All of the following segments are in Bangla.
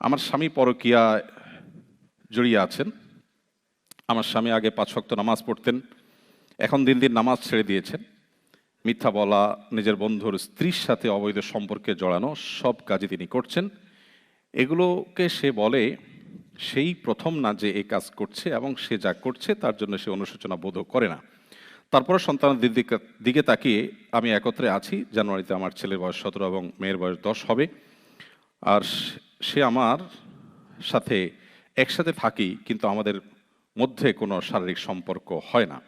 আমার স্বামী পরকীয়া জড়িয়ে আছেন। আমার স্বামী আগে ৫ ওয়াক্ত নামাজ পড়তেন, এখন দিন দিন নামাজ ছেড়ে দিয়েছেন। মিথ্যা বলা, নিজের বন্ধুর স্ত্রীর সাথে অবৈধ সম্পর্কে জড়ানো, সব কাজই তিনি করছেন। এগুলোকে সে বলে সেই প্রথম না যে এই কাজ করছে, এবং সে যা করছে তার জন্য সে অনুশোচনা বোধও করে না। তারপরে সন্তানের দিকে তাকিয়ে আমি একত্রে আছি। জানুয়ারিতে আমার ছেলের বয়স ১৭ এবং মেয়ের বয়স 10 হবে। আর সে আমার সাথে একসাথে থাকি, কিন্তু আমাদের মধ্যে কোনো শারীরিক সম্পর্ক হয় না।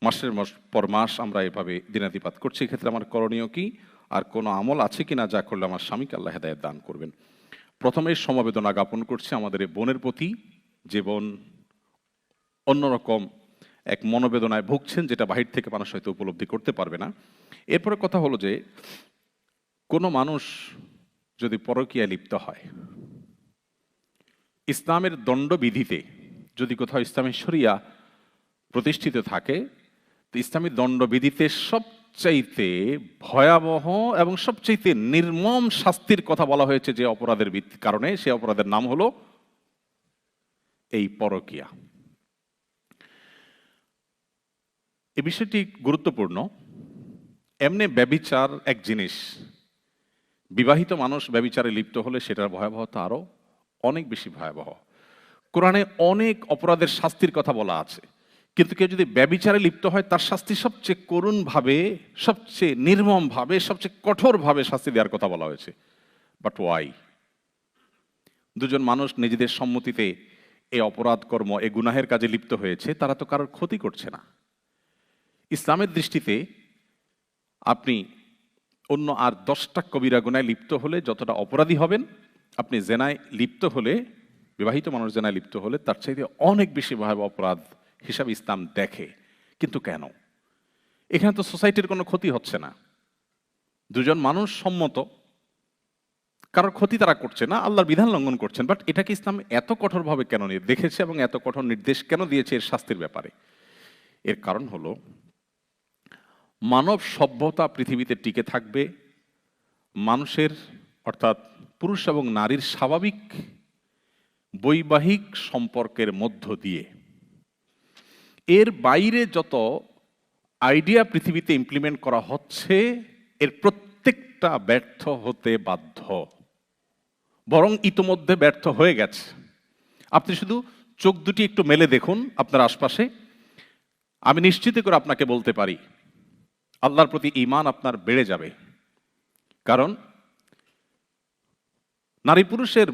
মাসের পর মাস আমরা এভাবে দিনাতিপাত করছি। এক্ষেত্রে আমার করণীয় কি, আর কোনো আমল আছে কিনা যা করলে আমার স্বামীকে আল্লাহ হেদায়েত দান করবেন? প্রথমে সমবেদনা জ্ঞাপন করছি আমাদের এই বোনের প্রতি, যে বোন অন্যরকম এক মনোবেদনায় ভুগছেন, যেটা বাহির থেকে মানুষ হয়তো উপলব্ধি করতে পারবে না। এরপরে কথা হলো যে কোনো মানুষ যদি পরকীয়ায় লিপ্ত হয়, ইসলামের দণ্ডবিধিতে যদি কোথাও ইসলামী শরিয়া প্রতিষ্ঠিত থাকে, তো ইসলামী দণ্ডবিধিতে সবচাইতে ভয়াবহ এবং সবচাইতে নির্মম শাস্তির কথা বলা হয়েছে যে অপরাধের কারণে, সে অপরাধের নাম হলো এই পরকীয়া। এই বিষয়টি গুরুত্বপূর্ণ। এমনি ব্যভিচার এক জিনিস, বিবাহিত মানুষ ব্যভিচারে লিপ্ত হলে সেটার ভয়াবহতা আরো অনেক বেশি ভয়াবহ। কোরআনে অনেক অপরাধের শাস্তির কথা বলা আছে, কিন্তু কেউ যদি ব্যভিচারে লিপ্ত হয় তার শাস্তি সবচেয়ে করুণভাবে, সবচেয়ে নির্মমভাবে, সবচেয়ে কঠোরভাবে শাস্তি দেওয়ার কথা বলা হয়েছে। But why? দুজন মানুষ নিজেদের সম্মতিতে এই অপরাধ কর্ম, এই গুনাহের কাজে লিপ্ত হয়েছে, তারা তো কারোর ক্ষতি করছে না। ইসলামের দৃষ্টিতে আপনি অন্য আর 10টা কবিরা গুনায় লিপ্ত হলে যতটা অপরাধী হবেন, আপনি জেনায় লিপ্ত হলে, বিবাহিত মানুষ জেনায় লিপ্ত হলে তার চাইতে অনেক বেশি ভয়াবহ অপরাধ হিসাবে ইসলাম দেখে। কিন্তু কেন? এখানে তো সোসাইটির কোনো ক্ষতি হচ্ছে না, দুজন মানুষ সম্মত, কারোর ক্ষতি তারা করছে না, আল্লাহর বিধান লঙ্ঘন করছেন। বাট এটাকে ইসলাম এত কঠোরভাবে কেন দেখেছে এবং এত কঠোর নির্দেশ কেন দিয়েছে এর শাস্তির ব্যাপারে? এর কারণ হলো, মানব সভ্যতা পৃথিবীতে টিকে থাকবে মানুষের, অর্থাৎ পুরুষ এবং নারীর স্বাভাবিক বৈবাহিক সম্পর্কের মধ্য দিয়ে। এর বাইরে যত আইডিয়া পৃথিবীতে ইমপ্লিমেন্ট করা হচ্ছে, এর প্রত্যেকটা ব্যর্থ হতে বাধ্য, বরং ইতোমধ্যে ব্যর্থ হয়ে গেছে। আপনি শুধু চোখ দুটি একটু মেলে দেখুন আপনার আশপাশে, আমি নিশ্চিত করে আপনাকে বলতে পারি আল্লাহর প্রতি ঈমান আপনার বেড়ে যাবে। কারণ নারী পুরুষের